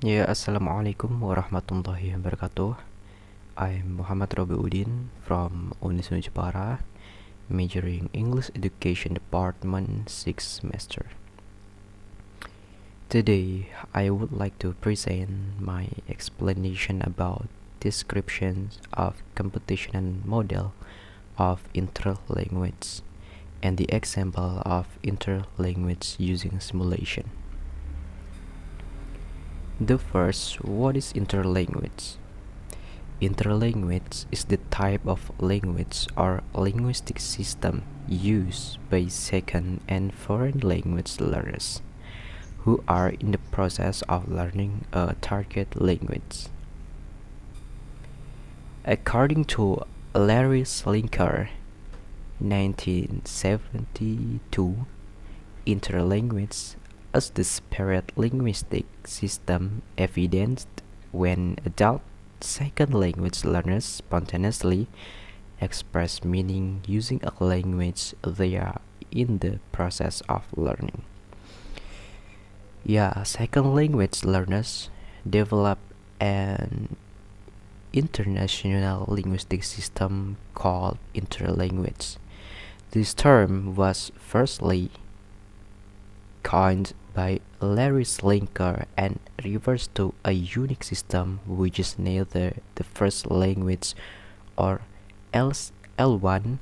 Ya, Assalamualaikum warahmatullahi wabarakatuh. I'm Muhammad Robi Uddin from University Jepara, majoring English Education Department 6th semester. Today, I would like to present my explanation about descriptions of computational model of interlanguage and the example of interlanguage using simulation. The first, what is interlanguage? Interlanguage is the type of language or linguistic system used by second and foreign language learners who are in the process of learning a target language. According to Larry Slinker, 1972, interlanguage as the disparate linguistic system evidenced when adult second language learners spontaneously express meaning using a language they are in the process of learning. Second language learners develop an international linguistic system called interlanguage. This term was firstly coined by Larry Slinker and refers to a unique system which is neither the first language or L1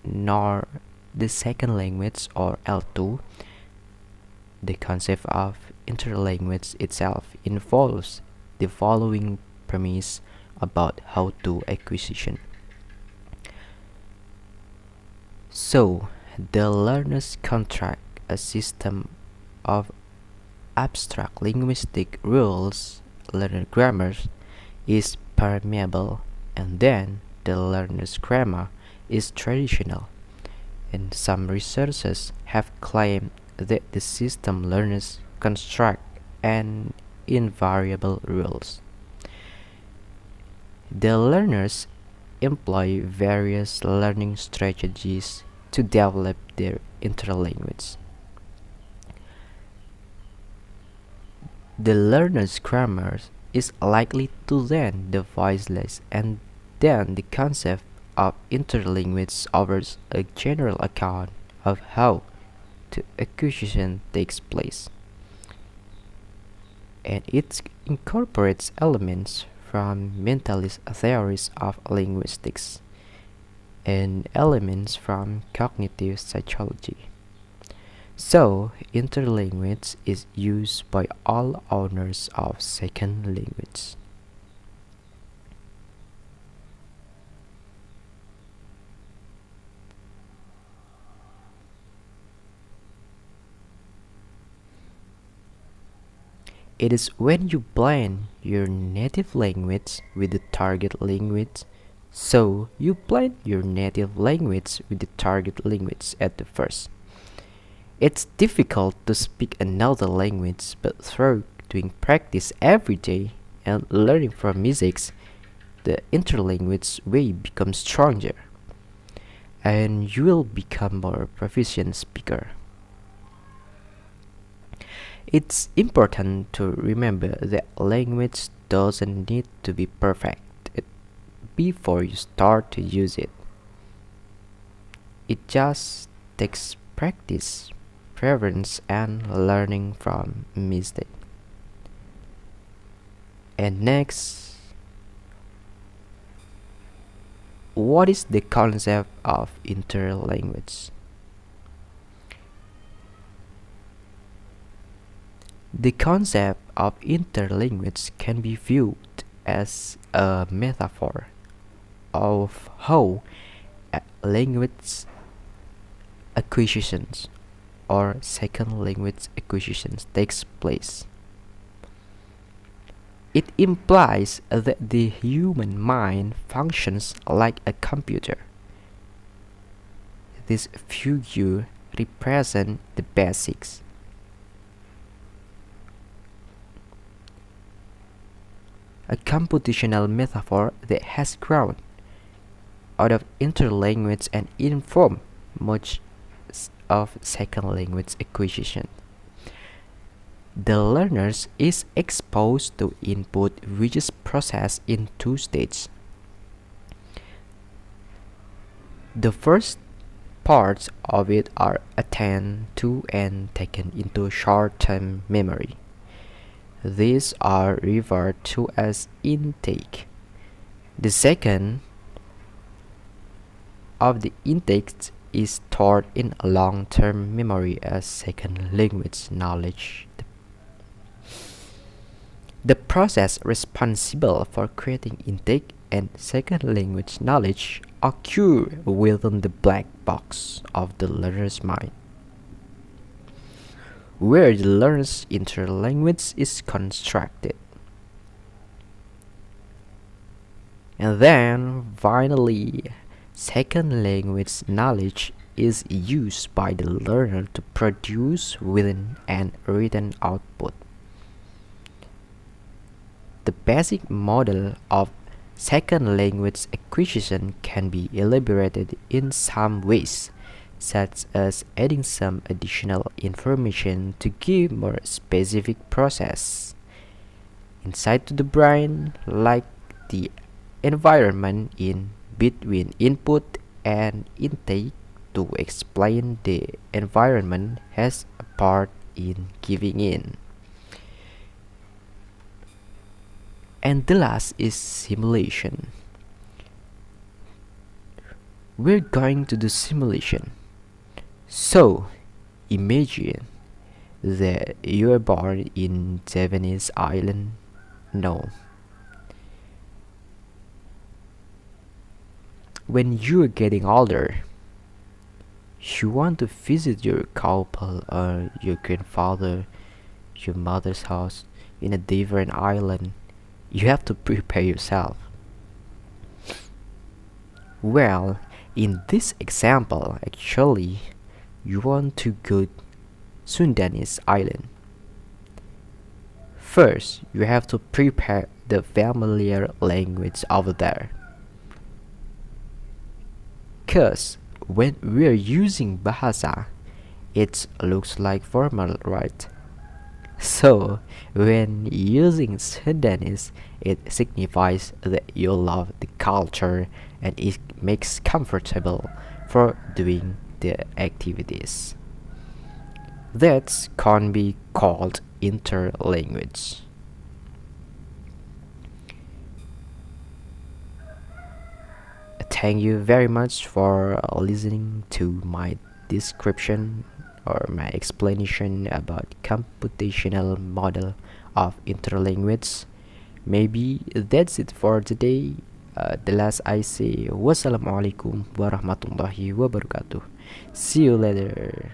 nor the second language or L2. The concept of interlanguage itself involves the following premise about how to acquisition. So, the learners contract a system of abstract linguistic rules, learner grammar, is permeable, and then the learner's grammar is traditional. And some researchers have claimed that the system learners construct an invariable rules. The learners employ various learning strategies to develop their interlanguage. The learner's grammar is likely to then the voiceless, and then the concept of interlanguage offers a general account of how the acquisition takes place, and it incorporates elements from mentalist theories of linguistics and elements from cognitive psychology. So, interlanguage is used by all owners of second language. It is when you blend your native language with the target language. So, you blend your native language with the target language at the first. It's difficult to speak another language, but through doing practice every day and learning from mistakes, the interlanguage way becomes stronger, and you will become more proficient speaker. It's important to remember that language doesn't need to be perfect before you start to use it. It just takes practice, preference, and learning from mistakes. And next, what is the concept of interlanguage? The concept of interlanguage can be viewed as a metaphor of how language acquisitions or second language acquisitions takes place. It implies that the human mind functions like a computer. This figure represents the basics. A computational metaphor that has grown out of interlanguage and informed much of second language acquisition. The learners is exposed to input which is processed in two stages. The first parts of it are attended to and taken into short-term memory. These are referred to as intake. The second of the intakes is stored in long-term memory as second language knowledge. The process responsible for creating intake and second language knowledge occur within the black box of the learner's mind, where the learner's interlanguage is constructed. And then, finally, second language knowledge is used by the learner to produce written and written output. The basic model of second language acquisition can be elaborated in some ways, such as adding some additional information to give more specific process insight to the brain, like the environment in between input and intake. To explain the environment has a part in giving in. And the last is simulation. We're going to do simulation. So, imagine that you are born in Japanese island. No. When you're getting older, you want to visit your couple or your grandfather, your mother's house in a different island. You have to prepare yourself. Well, in this example, actually, you want to go Sundanese island. First, you have to prepare the familiar language over there. Cause when we're using bahasa, it looks like formal, right? So, when using Sundanese, it signifies that you love the culture and it makes comfortable for doing the activities. That can be called interlanguage. Thank you very much for listening to my description or my explanation about computational model of interlanguage. Maybe that's it for today. The last I say, wassalamualaikum warahmatullahi wabarakatuh. See you later.